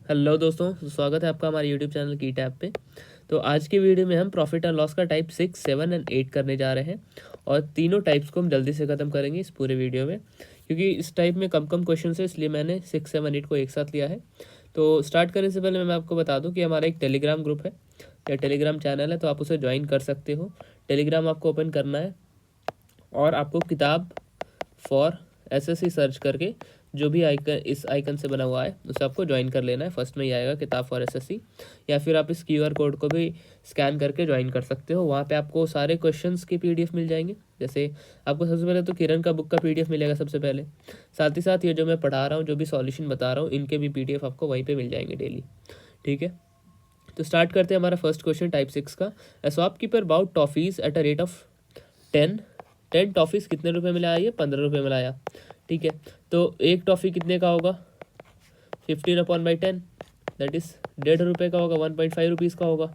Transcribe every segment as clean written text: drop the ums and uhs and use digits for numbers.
Hello दोस्तों, स्वागत है आपका हमारे यूट्यूब चैनल की टैब पे। तो आज की वीडियो में हम प्रॉफिट एंड लॉस का टाइप 6, 7 एंड 8 करने जा रहे हैं और तीनों टाइप्स को हम जल्दी से ख़त्म करेंगे इस पूरे वीडियो में, क्योंकि इस टाइप में कम कम क्वेश्चन है, इसलिए मैंने 6, 7, 8 को एक साथ लिया है। तो स्टार्ट करने से पहले मैं आपको बता दूँ कि हमारा एक टेलीग्राम ग्रुप है या टेलीग्राम चैनल है, तो आप उसे ज्वाइन कर सकते हो। टेलीग्राम आपको ओपन करना है और आपको किताब फॉर एसएससी सर्च करके जो भी आइकन इस आइकन से बना हुआ है उसे आपको ज्वाइन कर लेना है। फर्स्ट में ही आएगा किताब फॉर एसएससी, या फिर आप इस क्यूआर कोड को भी स्कैन करके ज्वाइन कर सकते हो। वहाँ पे आपको सारे क्वेश्चंस की पीडीएफ मिल जाएंगे। जैसे आपको सबसे पहले तो किरण का बुक का पीडीएफ मिलेगा सबसे पहले, साथ ही साथ ये जो मैं पढ़ा रहा हूँ, जो भी सॉल्यूशन बता रहा हूँ, इनके भी पीडीएफ आपको वहीं पर मिल जाएंगे डेली। ठीक है, तो स्टार्ट करते हैं हमारा फर्स्ट क्वेश्चन टाइप 6 का। A shopkeeper bought toffees at a rate of 10 toffees कितने रुपए में लाया? ये 15 रुपये में लाया। ठीक है, तो एक टॉफ़ी कितने का होगा? 15/10, दैट इज़ 1.5 रुपये का होगा, 1.5 रुपीज़ का होगा।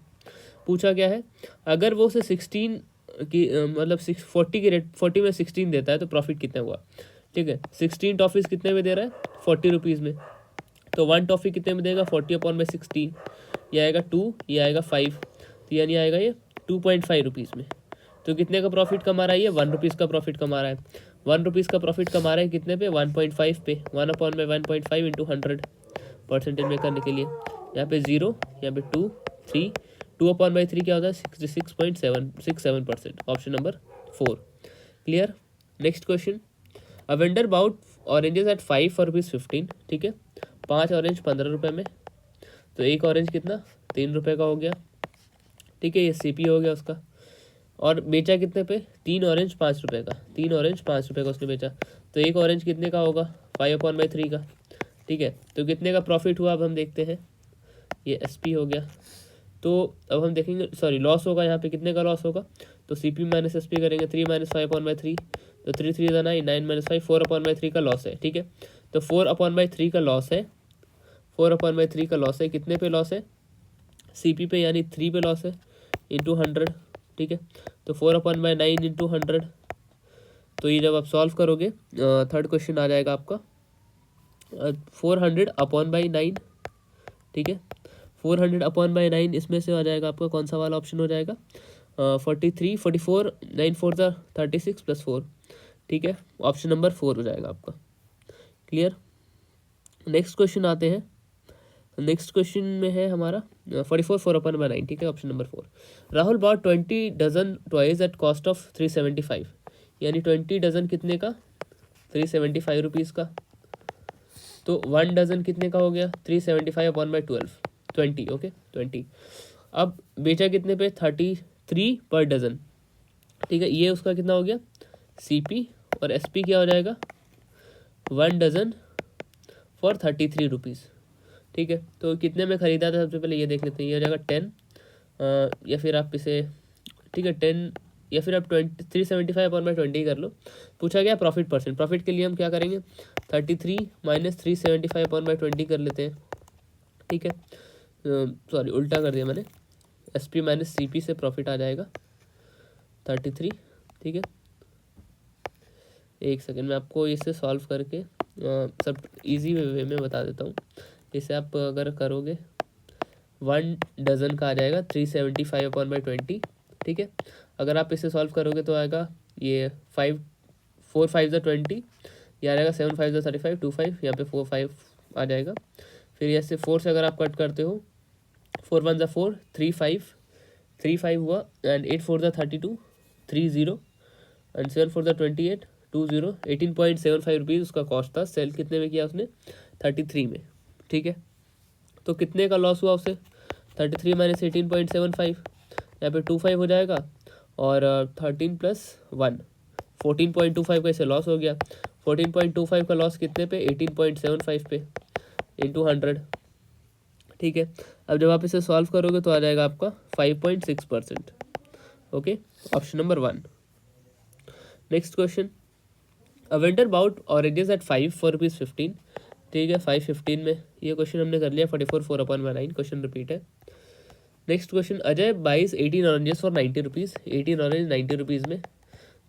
पूछा क्या है, अगर वो उसे 16 की मतलब 40 की रेट 40 में 16 देता है तो प्रॉफिट कितना हुआ? ठीक है, 16 टॉफ़ीज़ कितने में दे रहा है? 40 रुपीज़ में। तो 1 टॉफ़ी कितने में देगा? 40/16। ये आएगा 2, ये आएगा 5, तो यानी आएगा ये 2.5 रुपीज़ में। तो कितने का प्रॉफिट कमा रहा है? ये 1 रुपीज़ का प्रॉफिट कमा रहा है। 1 रुपीज़ का प्रॉफिट कमा रहा है कितने पे? 1.5 पे। 1/1.5 इंटू 100 परसेंटेज में करने के लिए यहाँ पे 0, यहाँ पे 2, 3, 2/3 क्या होता है? 66.67%। Option number 4 clear. Next question, a vendor bought oranges at 5 for ₹15। ठीक है, 5 ऑरेंज 15 रुपये में, तो एक ऑरेंज कितना? 3 रुपये का हो गया। ठीक है, ये सीपी हो गया उसका। और बेचा कितने पे? 3 ऑरेंज 5 रुपये का। 3 ऑरेंज 5 रुपये का उसने बेचा, तो एक ऑरेंज कितने का होगा? 5/3 का। ठीक है, तो कितने का प्रॉफिट हुआ अब हम देखते हैं। ये एसपी हो गया। तो अब हम देखेंगे, सॉरी लॉस होगा यहाँ पे। कितने का लॉस होगा? तो सीपी माइनस एसपी करेंगे, 3 - 5/3, तो 3 3 9, 9 - 5, 4/3 का लॉस है। ठीक है, तो 4/3 का लॉस है। 4/3 का लॉस है, कितने पे लॉस है? सीपी पे, यानी 3 पे लॉस है, इंटू 100। ठीक है, तो 4/9 इंटू 100। तो ये जब आप सॉल्व करोगे, थर्ड क्वेश्चन आ जाएगा आपका 400/9। ठीक है, 400/9 इसमें से आ जाएगा आपका कौन सा वाला ऑप्शन हो जाएगा? 43, 44, 9 4 36 + 4। ठीक है, ऑप्शन नंबर 4 हो जाएगा आपका। क्लियर। नेक्स्ट क्वेश्चन आते हैं। नेक्स्ट क्वेश्चन में है हमारा 44, 4/9। ठीक है, option number 4। Rahul bought 20 dozen toys at cost of 375, यानी 20 डजन कितने का? 375 रुपीज़ का। तो 1 डजन कितने का हो गया? 375/12, 20। ओके, 20। अब बेचा कितने पे? 33 पर डजन। ठीक है, ये उसका कितना हो गया? सीपी, और एसपी क्या हो जाएगा? 1 डजन फॉर 33 रुपीज़। ठीक है, तो कितने में ख़रीदा था सबसे पहले ये देख लेते हैं। ये हो जाएगा 10, या फिर आप इसे, ठीक है 10, या फिर आप 375/20 कर लो। पूछा गया प्रॉफिट परसेंट। प्रॉफिट के लिए हम क्या करेंगे? 33 - 375/20 कर लेते हैं। ठीक है, सॉरी उल्टा कर दिया मैंने, एसपी माइनस सीपी से प्रॉफिट आ जाएगा 33। ठीक है, एक सेकेंड मैं आपको इसे सॉल्व करके सब इजी वे में बता देता हूँ। इसे आप अगर करोगे, 1 डजन का आ जाएगा 375/20। ठीक है, अगर आप इसे सॉल्व करोगे तो आएगा ये 4 5 20, ये आ जाएगा 7 5 35, 2 5, यहाँ पे 4 5 आ जाएगा। फिर ऐसे 4 से अगर आप कट करते हो, 4 1 4, 3 5, 3 5 हुआ, एंड 8 4 32, 3 0, एंड 7 4 28, 2 0, 18.75 रुपीज़ उसका कॉस्ट था। सेल कितने में किया उसने? 33 में। ठीक है, तो कितने का लॉस हुआ उसे? 33 - 18.75, यहाँ पे 25 हो जाएगा, और 13 + 1, 14.25 का इसे लॉस हो गया। 14.25 का लॉस कितने पे? 18.75 पे, इंटू 100। ठीक है, अब जब आप इसे सॉल्व करोगे तो आ जाएगा आपका 5.6%। Okay, option number 1। Next question, a vendor bought oranges at 5 for ₹15। ठीक है, 5:15 में। ये क्वेश्चन हमने कर लिया। 44 4/9, क्वेश्चन रिपीट है। Next question, Ajay buys 18 oranges for 90 rupees. 18 orange 90 rupees में,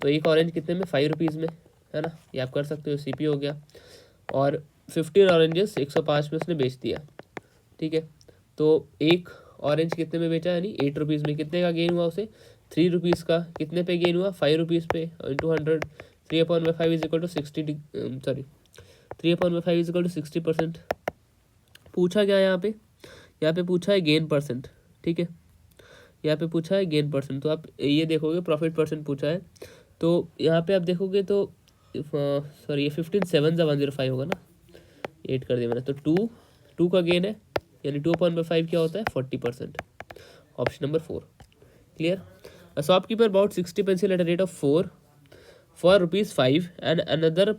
तो एक ऑरेंज कितने में? 5 रुपीज़ में, है ना, ये आप कर सकते हो। सीपी हो गया। और 15 ऑरेंजेस 105 में उसने बेच दिया। ठीक है। तो एक ऑरेंज कितने में बेचा, यानी 8 रुपीज़ में, कितने का गेन हुआ उसे, 3 रुपीज़ का, कितने पे गेन हुआ, 5 रुपीज़ पे, into 100, 3/5 is equal to 60, sorry 3/5 is equal to 60%। पूछा क्या यहाँ पे पूछा है गेन परसेंट, ठीक है, यहाँ पे पूछा है गेन परसेंट। तो आप ये देखोगे प्रॉफिट परसेंट पूछा है, तो यहाँ पे आप देखोगे तो सॉरी ये 15/7 होगा ना, 8 कर दिया मैंने, तो 2 का गेन है, यानी 2/5 क्या होता है, 40%। Option number 4 clear. A shopkeeper bought 60 pencil at a rate of 4 for ₹5 and another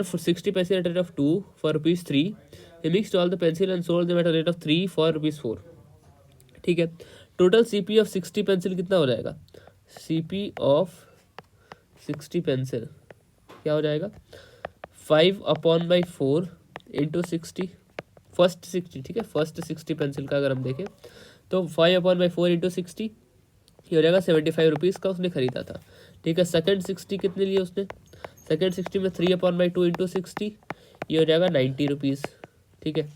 for 60 pencil at a rate of 2 for ₹3. He mixed all the pencil and sold them at a rate of 3 for ₹4. ठीक है। Total CP of 60 pencil कितना हो जाएगा, CP of 60 pencil क्या हो जाएगा, 5/4 into 60, first 60, ठीक है, फर्स्ट 60 पेंसिल का अगर हम देखें तो 5/4 इंटू 60 ये हो जाएगा 75 रुपीज़ का उसने खरीदा था, ठीक है। सेकंड 60 कितने लिए उसने, सेकंड 60 में 3/2 इंटू 60 ये हो जाएगा 90 रुपीज़, ठीक है।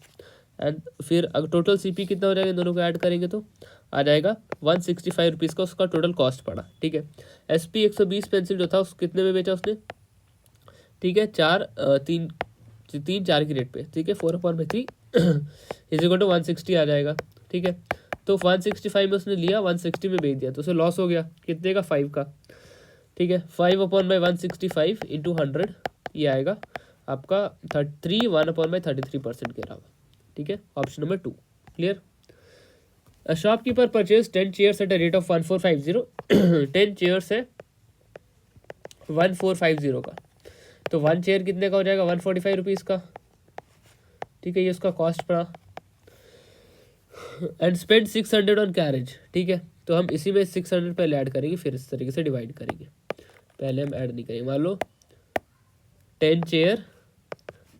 एंड फिर अगर टोटल CP कितना हो जाएगा, इन दोनों को ऐड करेंगे तो आ जाएगा 165 रुपीज़ का उसका टोटल कॉस्ट पड़ा, ठीक है। SP 120 पेंसिल जो था उस कितने में बेचा उसने, ठीक है, 4 की रेट पे, ठीक है, 4/3 इज इक्वल टू 160 आ जाएगा, ठीक है। तो 165 में उसने लिया, 160 में बेच दिया, तो उसे लॉस हो गया कितने का, 5 का, ठीक है। 5/165 इंटू 100 ये आएगा आपका 1/33% के अलावा, ठीक है। Option number 2 clear. A shopkeeper purchase 10 chairs eight a rate of 1450 10 chairs है 1450 का, तो 1 चेयर कितने का हो जाएगा, 145 रुपीज़ का, ठीक है, ये उसका कॉस्ट पड़ा। एंड स्पेंड 600 ऑन कैरेज, ठीक है, तो हम इसी में 600 पहले ऐड करेंगे, फिर इस तरीके से डिवाइड करेंगे, पहले हम ऐड नहीं करेंगे। मान लो 10 चेयर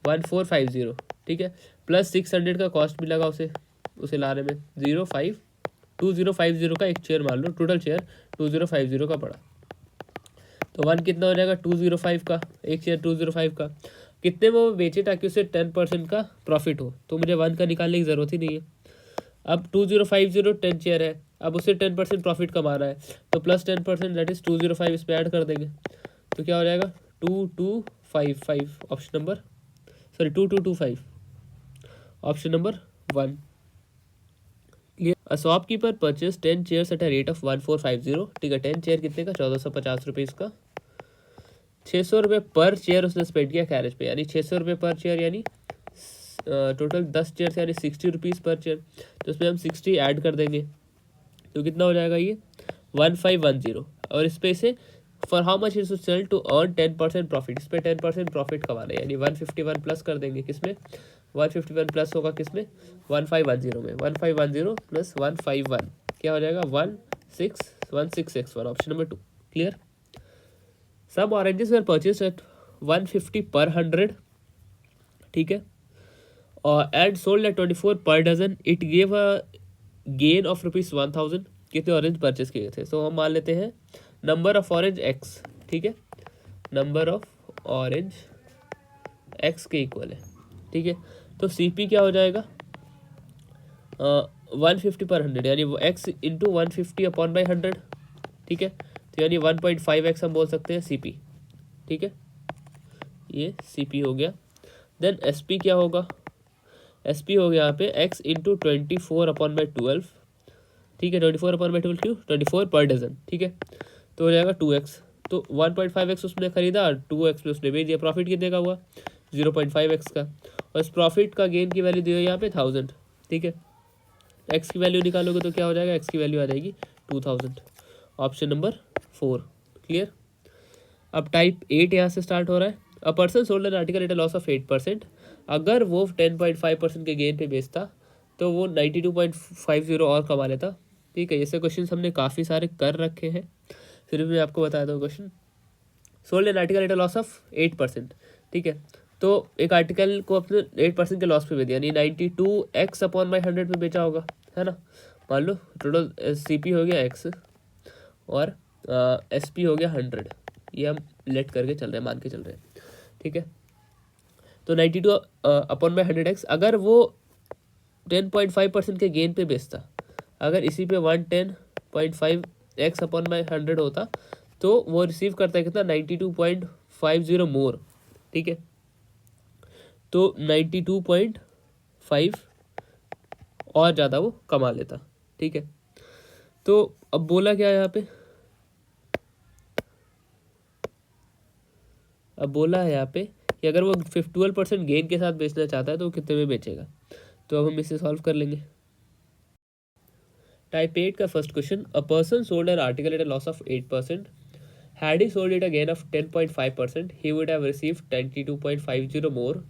1450, ठीक है, प्लस 600 का कॉस्ट भी लगा उसे लाने में, 2050 का एक चेयर मान लो, टोटल चेयर 2050 का पड़ा, तो 1 कितना हो जाएगा, 205 का, एक चेयर 205 का, कितने में वो बेचे ताकि उसे 10% का प्रॉफिट हो, तो मुझे 1 का निकालने की ज़रूरत ही नहीं है। अब 2050 10 चेयर है, अब उसे 10% प्रॉफिट कमाना है, तो प्लस 10% दैट इज 205 इस पर ऐड कर देंगे, तो क्या हो जाएगा 2255, option number, sorry 2225, option number 1 clear. A shopkeeper purchase 10 chairs eight a rate of 1450, ठीक है, 10 चेयर कितने का, 1450 रुपीज़ का, 600 रुपये पर चेयर उसने स्पेंड किया कैरेज पे, यानी 600 रुपये पर चेयर, यानी टोटल 10 चेयर यानी 60 रुपीज़ पर चेयर, तो उसमें हम 60 ऐड कर देंगे, तो कितना हो जाएगा ये 1510, और इस पे से for how much is sell to earn 10% profit, इस पर 10% प्रॉफिट कमाना है, यानी 151 प्लस कर देंगे, किसमें 151 प्लस होगा किसमें 1510 में, 1510 प्लस 151 क्या हो जाएगा 1661, option number 2 clear. Some oranges were purchase at 150 पर 100, ठीक है, और एंड सोल्ड एट 24 पर dozen, it gave a gain of ₹1000, कितने ऑरेंज परचेज किए थे, तो हम मान लेते हैं नंबर ऑफ ऑरेंज x, ठीक है, नंबर ऑफ ऑरेंज x के इक्वल है, ठीक है, तो CP क्या हो जाएगा 150 पर 100, यानी x इंटू 150/100, ठीक है, तो यानी 1.5x हम बोल सकते हैं CP, ठीक है, ये CP हो गया। देन SP क्या होगा, SP हो गया यहाँ पे x इंटू 24/12, ठीक है, 24/12 क्यों, 24 पर डजन, ठीक है, तो हो जाएगा 2x, तो 1.5x उसने खरीदा, 2x में उसने बेच दिया, प्रॉफिट कितने का हुआ 0.5x का, और इस प्रॉफिट का गेन की वैल्यू दी हुई यहाँ पे 1000, ठीक है, x की वैल्यू निकालोगे तो क्या हो जाएगा, x की वैल्यू आ जाएगी 2000, ऑप्शन नंबर 4 क्लियर। अब टाइप 8 यहाँ से स्टार्ट हो रहा है। अ person sold an article eight a loss of 8%, अगर वो 10.5% के गेन पे बेचता तो वो 92.50 और कमा लेता, ठीक है। ऐसे क्वेश्चन हमने काफ़ी सारे कर रखे हैं, फिर भी मैं आपको बता दूँ question. Sold an article eight a loss of 8%, ठीक है, तो एक आर्टिकल को अपने 8% के लॉस पे बेच दिया, यानी 92x/100 पे बेचा होगा, है ना। मान लो टोटल CP हो गया x और SP हो गया 100, ये हम लेट करके चल रहे हैं, मान के चल रहे हैं, ठीक है। तो 92/100x, अगर वो 10.5% के गेन पे बेचता, अगर इसी पे 110.5x अपॉन बाई 100 होता तो वो रिसीव करता है कितना 92.50 मोर, ठीक है। तो 92.5 और ज़्यादा वो कमा लेता, ठीक है। तो अब बोला क्या है यहाँ पे, अब बोला है यहाँ पे कि अगर वो 12% गेन के साथ बेचना चाहता है तो वो कितने में बेचेगा। तो अब हम इसे सॉल्व कर लेंगे। टाइप 8 का first question, a person sold an article eight a loss of 8%, had he sold it a gain of 10.5% he would have received 92.50 मोर।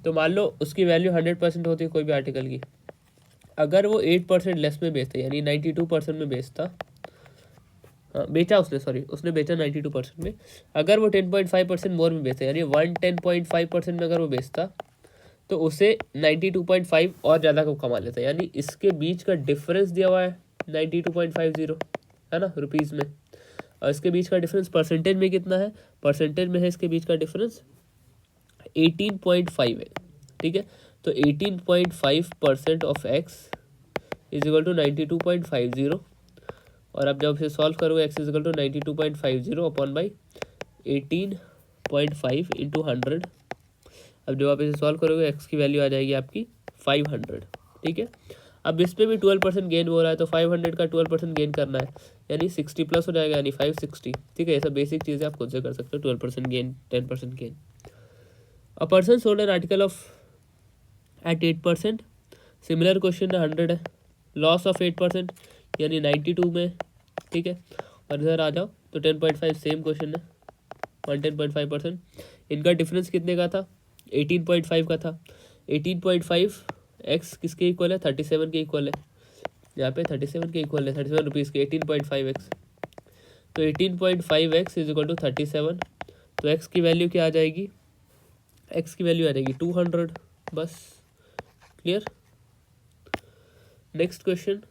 तो मान लो उसकी वैल्यू 100% होती है कोई भी आर्टिकल की, अगर वो 8% लेस में बेचता यानी 92% में बेचता, बेचा उसने, सॉरी उसने बेचा 92% में, अगर वो 10.5% मोर में बेचता यानी 110.5% में अगर वो बेचता तो उसे 92.5 और ज़्यादा को कमा लेता, यानी इसके बीच का डिफरेंस दिया हुआ है 92.50 है ना रुपीज़ में, और इसके बीच का डिफरेंस परसेंटेज में कितना है, परसेंटेज में है इसके बीच का डिफरेंस 18.5 है, ठीक है। तो 18.5% of x is equal to 92.50, और अब जब इसे सॉल्व करोगे x is equal to 92.50 upon by 18.5 into 100। अब जब आप इसे सॉल्व करोगे एक्स की वैल्यू आ जाएगी आपकी 500, ठीक है। अब इस पर भी 12% गेन हो रहा है तो 500 का 12% गेन करना है, यानी 60 प्लस हो जाएगा, यानी 560, ठीक है। ये सब बेसिक चीज़ें आप खुद से कर सकते हो, 12% gain, 10% gain. A person sold an article of at 8%, similar question 100 है, लॉस ऑफ 8% यानी 92 में, ठीक है। और इधर आ जाओ तो 10.5 सेम क्वेश्चन है, 110.5%। इनका डिफरेंस कितने का था, 18.5 का था। 18.5 एक्स किसके इक्वल है, 37 के इक्वल है, यहाँ पे 37 के इक्वल है, 37 रुपीज़ के 18.5 एक्स। तो 18.5 एक्स इज इक्वल टू 37, तो एक्स की वैल्यू क्या आ जाएगी, एक्स की वैल्यू आ जाएगी 200, बस clear. Next question,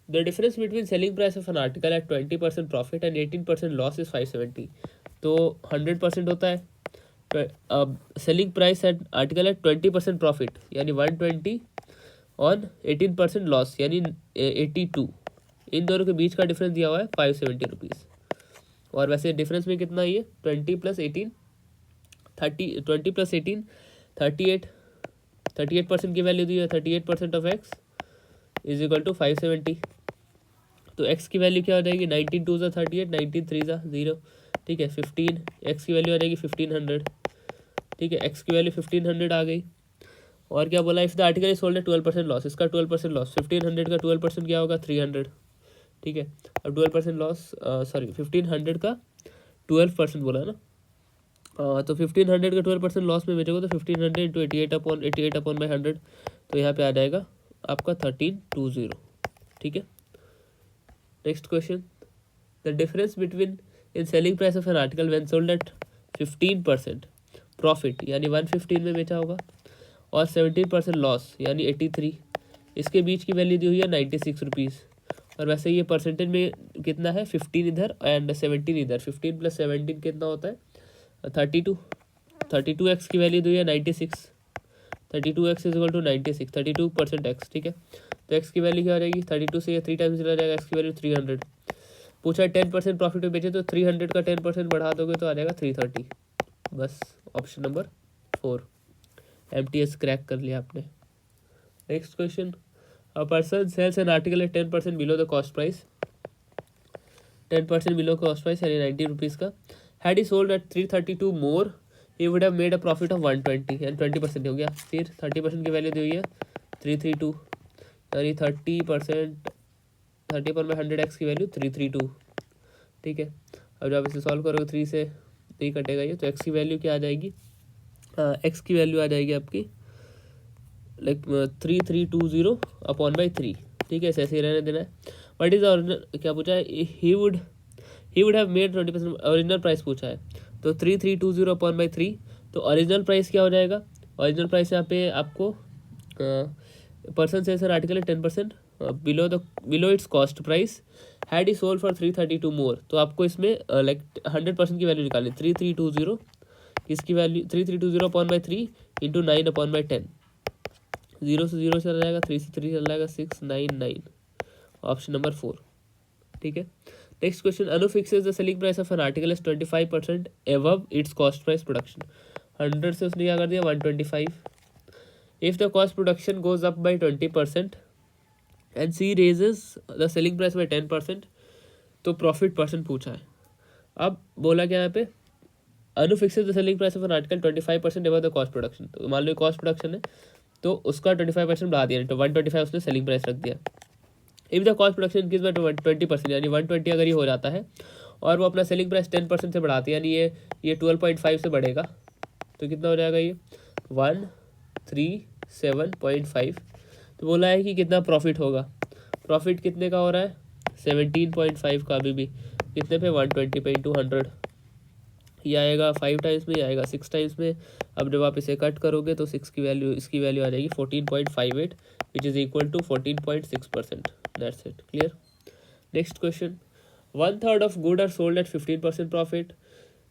the difference between selling price of an article at 20% profit and 18% loss is 570। तो 100% होता है, अब selling price at article at 20% profit यानी 120 ऑन 18% लॉस यानी 82, इन दोनों के बीच का डिफरेंस दिया हुआ है 570 रुपीज़। और वैसे डिफरेंस में कितना ये 20 प्लस 18 30, 20 प्लस 18 38% की वैल्यू दी है, 38% of x is equal to 570। तो एक्स की वैल्यू क्या हो जाएगी, 19 2 ज़ा 38, 19 3 ज़ा 0, ठीक है। 15 एक्स की वैल्यू आ जाएगी 1500, ठीक है। एक्स की वैल्यू 1500 आ गई। और क्या बोला, if the article is sold 12% loss, इसका 12% लॉस, 1500 का 12% क्या होगा 300, ठीक है। अब 12% लॉस, सॉरी 1500 का 12% बोला है ना, तो 1500 का 12% लॉस में बेचोगे तो 1500 इंटू 88 अपॉन बाई 100, तो यहाँ पे आ जाएगा आपका 1320, ठीक है। Next question, the difference between in selling price of an article when sold at 15% profit यानी 115 में बेचा होगा और 17% लॉस यानी 83, इसके बीच की वैल्यू दी हुई है 96 रुपीज़। और वैसे ये परसेंटेज में कितना है 15 इधर एंड 17 इधर, 15 प्लस 17 कितना होता है 32, 32 एक्स की वैल्यू दी हुई है 96, 32 x is equal to 96, 32% x, ठीक है। तो एक्स की वैल्यू क्या हो जाएगी, 32 से ये 3 टाइम्स चला जाएगा, एक्स की वैल्यू 300। पूछा है 10% प्रॉफिट में बेचे तो 300 का 10% बढ़ा दोगे तो आ जाएगा 330, बस ऑप्शन नंबर 4, MTS क्रैक कर लिया आपने। Next question, a person sells an article at 10% below the cost price, 10% below cost price यानी 90 रुपीज़ का, had he sold at 332 more he would have made a profit of 120 यानी 20% हो गया। फिर 30% की वैल्यू दी हुई है 332 यानी 30%, 30 पर 100 एक्स की वैल्यू 332, ठीक है। अब जब इसे सॉल्व करोगे 3 से नहीं कटेगा ये, तो एक्स की वैल्यू क्या आ जाएगी, एक्स की वैल्यू आ जाएगी आपकी लाइक 3320 अपॉन बाई 3, ठीक है। ऐसे ही रहने देना है। व्हाट इज ओरिजिनल, क्या पूछा है, ही would have made 20% original price पूछा है, तो 3320 अपॉन बाई 3, तो ओरिजिनल प्राइस क्या हो जाएगा, ओरिजिनल प्राइस यहाँ पे आपको person sells an article 10% below its cost price, had he sold for 332 more, तो आपको इसमें लाइक 100% की वैल्यू निकालनी, 3320 इसकी value 3320 upon by 3 into 9 upon by 10, 0 से 0 चला जाएगा, 3 से 3 चला जाएगा, 6 9 9, ऑप्शन नंबर 4। ठीक है। Next question, Anu fixes the selling price of an article is 25% above its cost price production. 100 से उसने क्या कर दिया 125। If the cost production goes up by 20% and she raises the selling price by 10%, तो profit percent पूछा है। अब बोला क्या यहाँ पे, Anu fixes the selling price of an article 25% above the cost production. तो मान लो कॉस्ट प्रोडक्शन है तो उसका 25% बढ़ा दिया, तो 125 उसने सेलिंग प्राइस रख दिया। If the cost production increase by 20%, यानी 120 अगर ये हो जाता है और वो अपना सेलिंग प्राइस 10% से बढ़ाती है, यानी ये 12.5 से बढ़ेगा, तो कितना हो जाएगा ये 137.5। तो बोला है कि कितना प्रॉफिट होगा, प्रॉफिट कितने का हो रहा है 17.5 का, अभी भी कितने पे 120 पे इंटू 100, ये आएगा 5 टाइम्स में, ये आएगा 6 टाइम्स में। अब जब आप इसे कट करोगे तो 6 की वैल्यू, इसकी वैल्यू आ जाएगी 14.58 which is equal to 14.6%। That's it, clear. Next question, 1/3 of good are sold at 15% profit,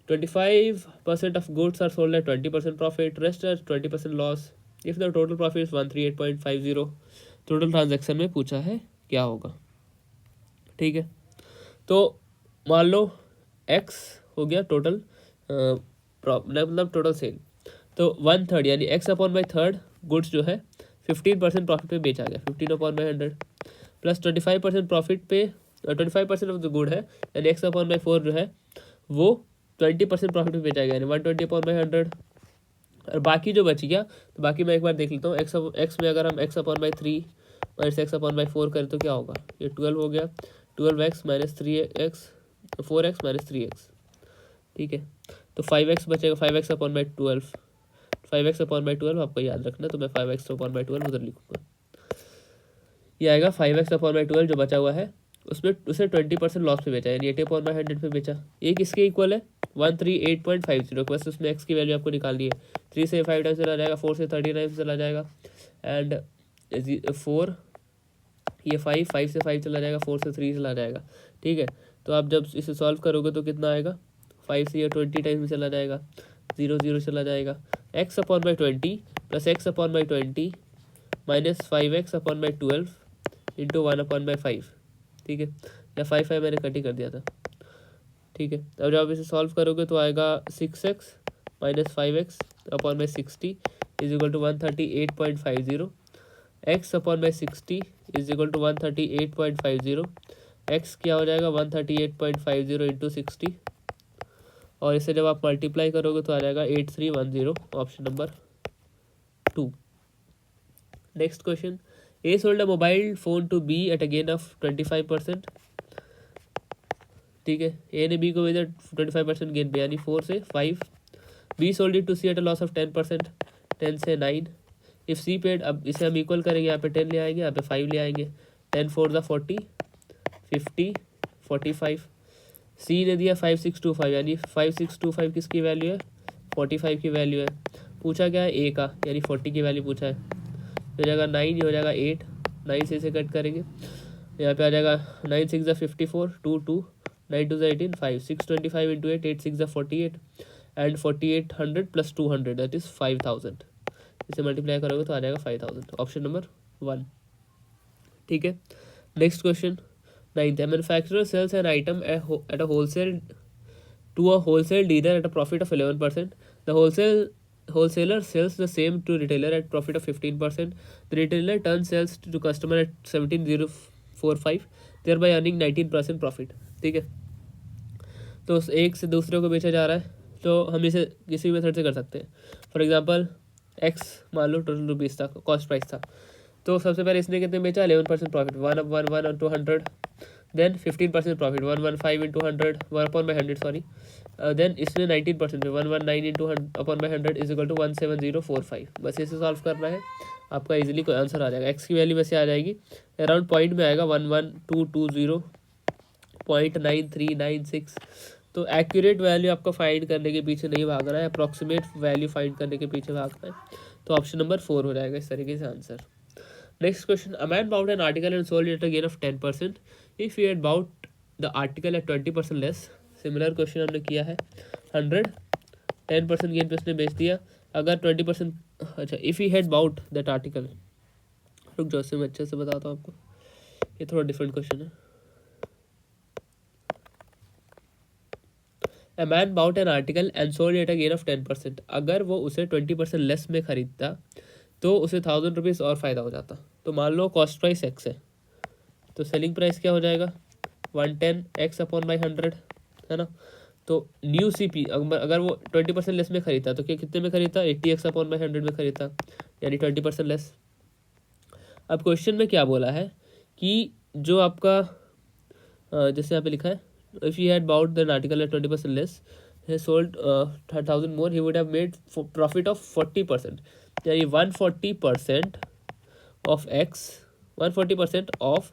25% of goods are sold at 20% profit, rest at 20% loss. If the total profit is 138.50, total transaction में पूछा है क्या होगा। ठीक है, तो मान लो x हो गया टोटल, मतलब टोटल सेल, तो 1/3 यानी x upon by third goods जो है 15% प्रॉफिट पे बेचा गया, 15 अपॉन बाई 100, प्लस 25% प्रॉफिट पे 25% ऑफ द गुड है, यानी एक्स अपॉन बाई 4 जो है वो 20% प्रॉफिट पे बेचा गया, यानी 120 अपॉन बाई 100। और बाकी जो बच गया, तो बाकी मैं एक बार देख लेता हूँ। एक्स में अगर हम x upon by 3 minus x upon by 4 करें तो क्या होगा, ये 12 हो गया, 12x minus 3x, 4x minus 3x। ठीक है, तो 5x बचेगा, 5x upon by 12, 5x upon by 12 आपको याद रखना, तो मैं 5x अपॉन बाई 12 उधर लिखूंगा, ये आएगा 5x अपॉन बाई 12 जो बचा हुआ है उसमें उसे 20% लॉस पे बेचा, यानी 80 अपॉन बाई 100 पे बेचा। ये किसके इक्वल है 138.50, बस उसमें x की वैल्यू आपको निकालनी है। 3 से 5 टाइम्स चला जाएगा, 4 से 39 चला जाएगा, एंड 4 ये 5 से 5 चला जाएगा, 4 से 3 चला जाएगा। ठीक है, तो आप जब इसे सॉल्व करोगे तो कितना आएगा, 5 से ये 20 टाइम्स में चला जाएगा, 0 0 चला जाएगा, x upon by 20 plus x upon by 20 minus 5x upon by 12 into 1 upon by 5। ठीक है, या 5 मैंने कट ही कर दिया था। ठीक है, अब जब आप इसे सॉल्व करोगे तो आएगा 6x minus 5x upon by 60 is equal to 138.50, x upon by 60 is equal to 138.50, x क्या हो जाएगा 138.50 इंटू 60, और इसे जब आप मल्टीप्लाई करोगे तो आ जाएगा 8310, option number 2। Next question, A sold a mobile phone to B at a gain of 25%। ठीक है, ए ने बी को बेचा 25% गेन पे, यानी 4 से 5। B sold it to C at a loss of 10%, 10 से 9। इफ सी पेड, अब इसे हम इक्वल करेंगे, यहाँ पे 10 ले आएंगे, यहाँ पे 5 ले आएंगे, 10 4 द 40, 50 45। सी ने दिया 5625, यानी 5625 किसकी वैल्यू है 45 की वैल्यू है। पूछा क्या है ए का, यानी 40 की वैल्यू पूछा है। हो जाएगा 9, ये हो जाएगा 8, 9 से इसे कट करेंगे, यहाँ पे आ जाएगा 9 6 the 54, 2 2, 9 2 the 18, 5 625 into 8, 8 6 the 48, and 4800 plus 200 that is 5000। इसे मल्टीप्लाई करोगे तो आ जाएगा 5000, ऑप्शन नंबर 1। ठीक है, next question 9th, a manufacturer sells an item at a wholesale to a wholesale dealer at a profit of 11%. The wholesaler sells the same to retailer at profit of 15%. The retailer turns sales to customer at 17,045, thereby earning 19% profit. ठीक है, तो एक से दूसरे को बेचा जा रहा है, तो हम इसे किसी भी मेथड से कर सकते हैं। फॉर एग्जांपल एक्स मान लो टोटल रुपीज़ था, कॉस्ट प्राइस था, तो सबसे पहले इसने कितने बेचा 11% profit, 1 into 100, then 15% profit 115 into 100, 1 upon by 100 sorry, then इसमें 19% पे 119 into upon by 100 is equal to 17045। बस इसे सॉल्व करना है, आपका इजीली कोई आंसर आ जाएगा। एक्स की वैल्यू वैसे आ जाएगी अराउंड पॉइंट में आएगा 11220.9396। तो एक्यूरेट वैल्यू आपको फाइंड करने के पीछे नहीं भागना है, अप्रॉक्सीमेट वैल्यू फाइंड करने के पीछे भागना है। तो ऑप्शन नंबर 4 हो जाएगा इस तरीके से answer. Next question, a man bought an article and sold it a gain of 10%, if you had bought the article at 20% less. Similar question हमने किया है, 100 10% गेन पे उसने बेच दिया, अगर 20%, अच्छा if he had bought that article, रुक जाओ, इससे मैं अच्छे से बताता हूँ आपको, ये थोड़ा डिफरेंट क्वेश्चन है। A man bought an article and sold it at a gain of 10%। अगर वो उसे 20% लेस में खरीदता तो उसे 1000 रुपीज़ और फ़ायदा हो जाता। तो मान लो कॉस्ट प्राइस एक्स है, तो सेलिंग प्राइस क्या हो जाएगा 110 एक्स अपॉन बाई 100, है ना। तो न्यू सी पी अगर वो 20% लेस में खरीदता तो क्या कितने में खरीदता 80 एक्स अपॉन बाई 100 में खरीदता, यानी 20% लेस। अब क्वेश्चन में क्या बोला है कि जो आपका जैसे यहाँ पे लिखा है, if he had bought the article at 20% less, he sold 1000 more, he would have made profit of 40%, यानी 140% of x, 140% of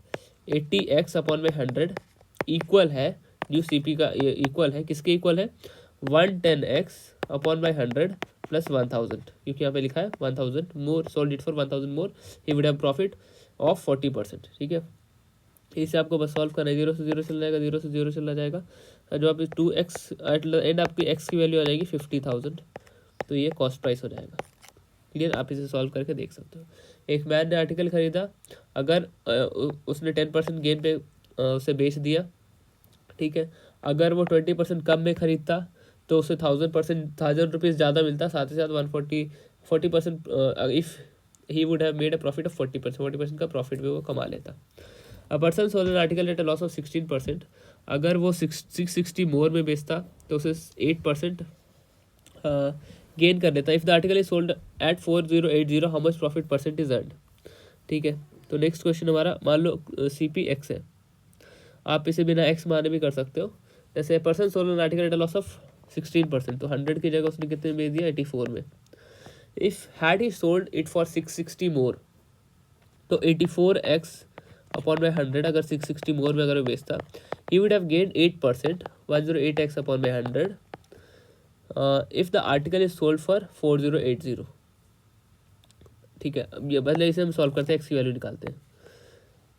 80x upon में 100 इक्वल है न्यू सी पी का, इक्वल है किसके इक्वल है 110x अपॉन बाई 100 प्लस 1000, क्योंकि यहाँ पे लिखा है 1000 more, sold it for 1000 more, he would have profit of 40%। ठीक है, इसे आपको बस सॉल्व करना है, 0 से 0 चला जाएगा, 0 से 0 चला जाएगा, जो आप 2x एट एंड आपकी x की वैल्यू आ जाएगी 50,000, तो ये कॉस्ट प्राइस हो जाएगा। क्लियर, आप इसे सॉल्व करके देख सकते हो। एक मैन ने आर्टिकल खरीदा, अगर उसने 10% गेन पे उसे बेच दिया, ठीक है। अगर वो 20% कम में खरीदता तो उसे 1000 रुपीज़ ज़्यादा मिलता, साथ ही साथ 40% if he would have made a profit of 40% का प्रॉफिट भी वो कमा लेता। अ person sold an article eight a loss of 16%, अगर वो 660 मोर में बेचता तो उसे 8% गेन कर लेता। If the article is sold at 4080, how much profit percent is earned. ठीक है, तो नेक्स्ट क्वेश्चन हमारा, मान लो सी पी एक्स है, आप इसे बिना एक्स माने भी कर सकते हो। जैसे person sold an article eight a loss of 16%, तो 100 की जगह उसने कितने में दिया 84 में। If had he sold it for 660 मोर, तो 84x अपॉन बाई 100, अगर 660 मोर में अगर वो बेचता, ही would have gain 8%, 108x upon by 100 if the article is sold for 4080। ठीक है, अब ये पहले इसे हम सॉल्व करते हैं, एक्स की वैल्यू निकालते हैं।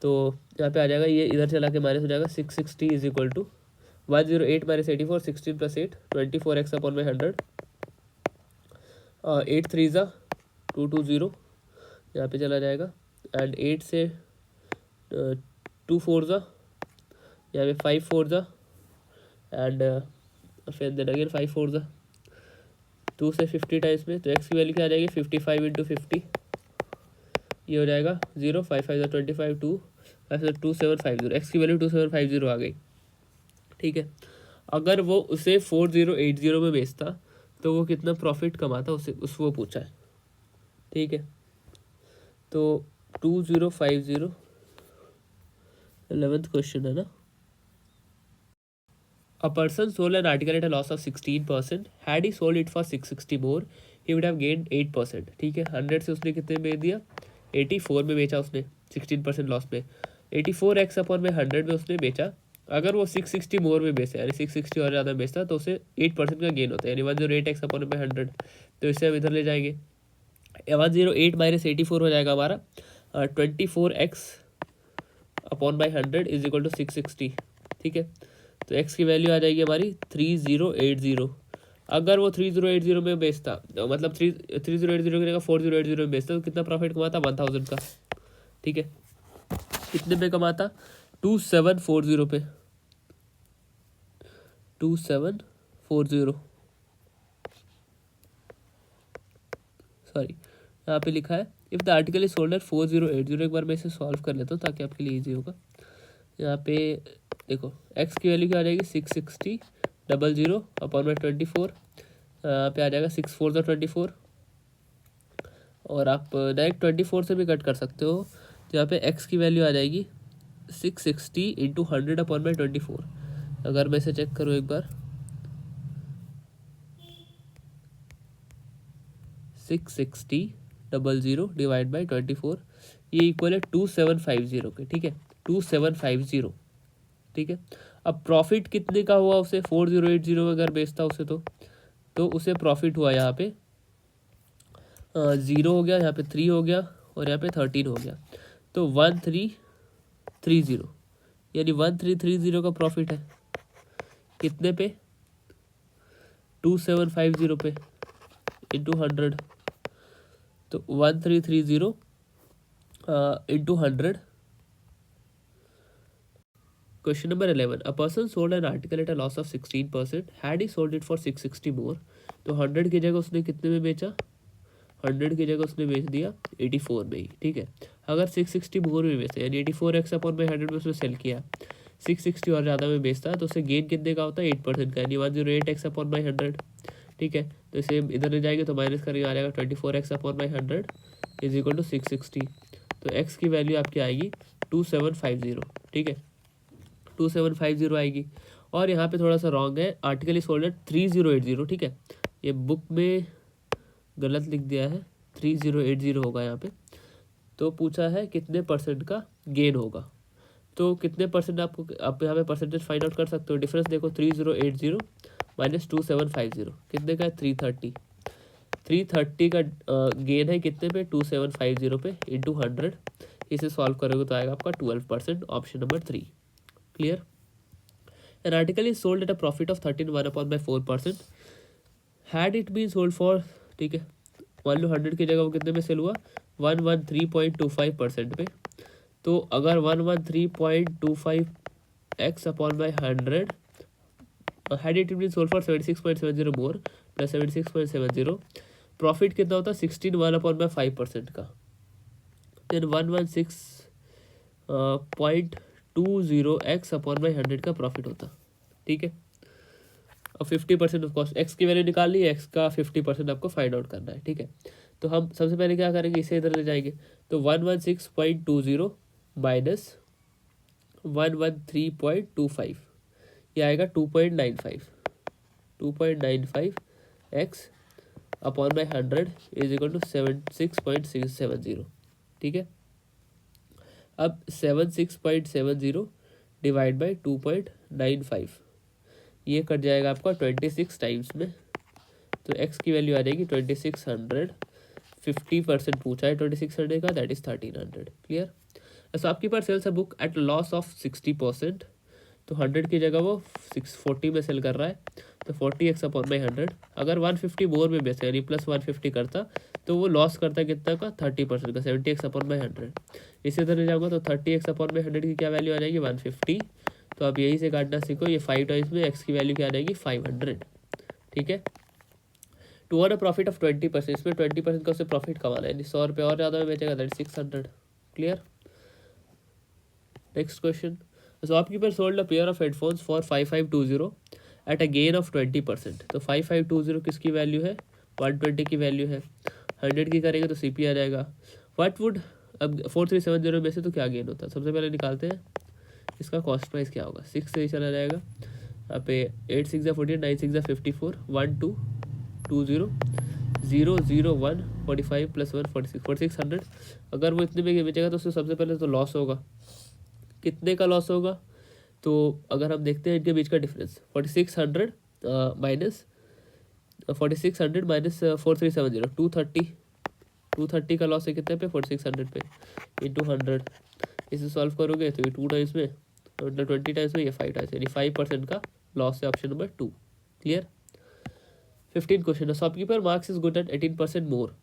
तो यहाँ पे आ जाएगा, ये इधर चला के माइनस हो जाएगा, 660 is equal to 108 minus 84, 16 plus 8, 24x upon by 100, 8 3 ज़ा 220, यहाँ पे चला जाएगा, एंड 8 से 2 4 ज़ा, यहाँ पे 5 4 ज़ा, एंड फिर देन अगेन 5 4 ज़ा, 2 से 50 टाइम्स में, तो एक्स की वैल्यू क्या आ जाएगी 55 इंटू 50, ये हो जाएगा 0, 5 5 25, 2 5 2750, एक्स की वैल्यू 2750 आ गई। ठीक है, अगर वो उसे 4080 में बेचता तो वो कितना प्रॉफिट कमाता, उस वो पूछा है। ठीक है, तो 2050 11th क्वेश्चन है ना। A person sold an article at a loss of 16%. Had he sold it for 660 more, he would have gained 8%. ठीक है, 100 से उसने कितने में दिया 84 में बेचा उसने, 16% लॉस में, 84x अपॉन में 100 में उसने बेचा। अगर वो 660 मोर में बेचा, यानी 660 और ज़्यादा बेचता, तो उसे 8% का गेन होता है, यानी 108x अपॉन में 100, तो इसे हम इधर ले जाएंगे, 108 माइनस 84 हो जाएगा हमारा 24x upon by 100 is equal to 660। ठीक है, तो x की वैल्यू आ जाएगी हमारी 3080। अगर वो 3080 में बेचता, तो मतलब 3080 की जगह 4080 में बेचता, तो कितना प्रॉफिट कमाता 1000 का। ठीक है, कितने पे कमाता 2740 पे, 2740, सॉरी यहाँ पे लिखा है if the article is sold at 4080। एक बार मैं इसे सॉल्व कर लेता हूँ ताकि आपके लिए ईजी होगा। यहाँ पे देखो x की वैल्यू क्या आ जाएगी 660 00 अपॉन में 24, यहाँ पे आ जाएगा 6 4 24, और आप डायरेक्ट 24 से भी कट कर सकते हो, तो यहाँ पे x की वैल्यू आ जाएगी 660 इंटू 100 अपॉन में 24। अगर मैं इसे चेक करूँ एक बार, 660 00 डिवाइड बाई 24, ये इक्वल है 2750 के। ठीक है, 2750। ठीक है, अब प्रॉफिट कितने का हुआ उसे 4080 में अगर बेचता उसे, तो उसे प्रॉफिट हुआ यहाँ पे 0 हो गया, यहाँ पे 3 हो गया, और यहाँ पे 13 हो गया, तो 1330, यानी 1330 का प्रॉफिट है कितने पे 2750 पे इंटू 100, तो 1330 into 100. Question number 11. A person sold an article at a loss of 16%. Had he sold it for 660 more, तो 100 की जगह उसने कितने में बेचा, 100 की जगह उसने बेच दिया 84 में ही, ठीक है. अगर 660 मोर में बेचता यानी 84x अपॉन बाई 100 में उसने सेल किया, 660 और ज़्यादा में बेचता है तो उसे गेन कितने का होता है, 8% का, यानी 108x अपॉन बाई 100, ठीक है. तो इसे इधर ले जाएंगे तो माइनस करके आ जाएगा 24x upon by 100 is equal to 660. तो x की वैल्यू आपकी आएगी 2750, ठीक है, 2750 आएगी. और यहाँ पे थोड़ा सा रॉन्ग है, आर्टिकल इज सोल्ड एट 3080, ठीक है, ये बुक में गलत लिख दिया है, 3080 होगा यहाँ पे. तो पूछा है कितने परसेंट का गेन होगा, तो कितने परसेंट आपको, आप यहाँ पे परसेंटेज फाइंड आउट कर सकते हो. डिफरेंस देखो, 3080 माइनस 2750 कितने का है, 330. 330 का गेन है कितने पे, 2750 पे इंटू 100. इसे सॉल्व करोगे तो आएगा आपका 12%, option number 3. Clear. An article is sold at a profit of 13.1/4%. Had it been sold for, ठीक है, मान लो 100 की जगह वो कितने में सेल हुआ, 113.25% पे. तो अगर 113.25x upon by 100, had it been sold for 76.70 more plus 76.70, profit कितना होता है, 16.1/5% का. देन 116.20x अपॉन बाई 100 का प्रॉफिट होता, ठीक है. और 50% ऑफ कॉस्ट, एक्स की वैल्यू निकाल ली, एक्स का 50% आपको फाइंड आउट करना है, ठीक है. तो हम सबसे पहले क्या करेंगे, इसे इधर ले जाएंगे तो 116.20 माइनस 113.25 ये आएगा 2.95 x upon by 100 is equal to 76.670, ठीक है. अब 76.70 डिवाइड बाई 2.95 ये कट जाएगा आपका 26 टाइम्स में, तो x की वैल्यू आ जाएगी 2600. 50% पूछा है 2600 का, दैट इज 1300. क्लियर. सो आपके पास sells a book at loss of 60%, तो 100 की जगह वो 640 में सेल कर रहा है, तो 40x अपॉन बाई 100. अगर 150 मोर में बेचता यानी प्लस 150 करता तो वो लॉस करता कितना का, 30% का, 70x अपॉन बाई 100. इसी तरह जाऊँगा तो 30x अपॉन बाई 100 की क्या वैल्यू आ जाएगी, 150. तो आप यही से काटना सीखो, ये 5 टाइम्स में x की वैल्यू क्या आ जाएगी, 500, ठीक है. To earn a profit of 20%, इसमें 20% का उसे प्रॉफिट कमाना है, 100 रुपये और ज़्यादा में बेचेगा, that 600. Clear. Next question. Shopkeeper sold a pair of headphones for 5520 eight a gain of 20%. तो 5520 किसकी वैल्यू है, 120 की वैल्यू है. 100 की करेंगे तो CP आ जाएगा. व्हाट वुड, अब 4370 में से तो क्या गेन होता है, सबसे पहले निकालते हैं इसका कॉस्ट प्राइस क्या होगा. 6 से ही चला जाएगा यहाँ पे, 8 6 48, 9 6 54, 1 2 2 0 0 0 1 45 प्लस 1 4600. अगर वो इतने में बेचेगा तो उसको सबसे पहले तो लॉस होगा. कितने का लॉस होगा, तो अगर हम देखते हैं इनके बीच का डिफरेंस, 4600 माइनस 4600 माइनस 4370, 230 का लॉस है कितने पे, 4600 पे इंटू 100. इसे सॉल्व करोगे तो ये 2 टाइम्स में, मतलब 20 टाइम्स में, ये 5 टाइम्स, यानी 5% का लॉस है, option number 2. Clear. 15 question. Shopkeeper marks is good at 18% मोर,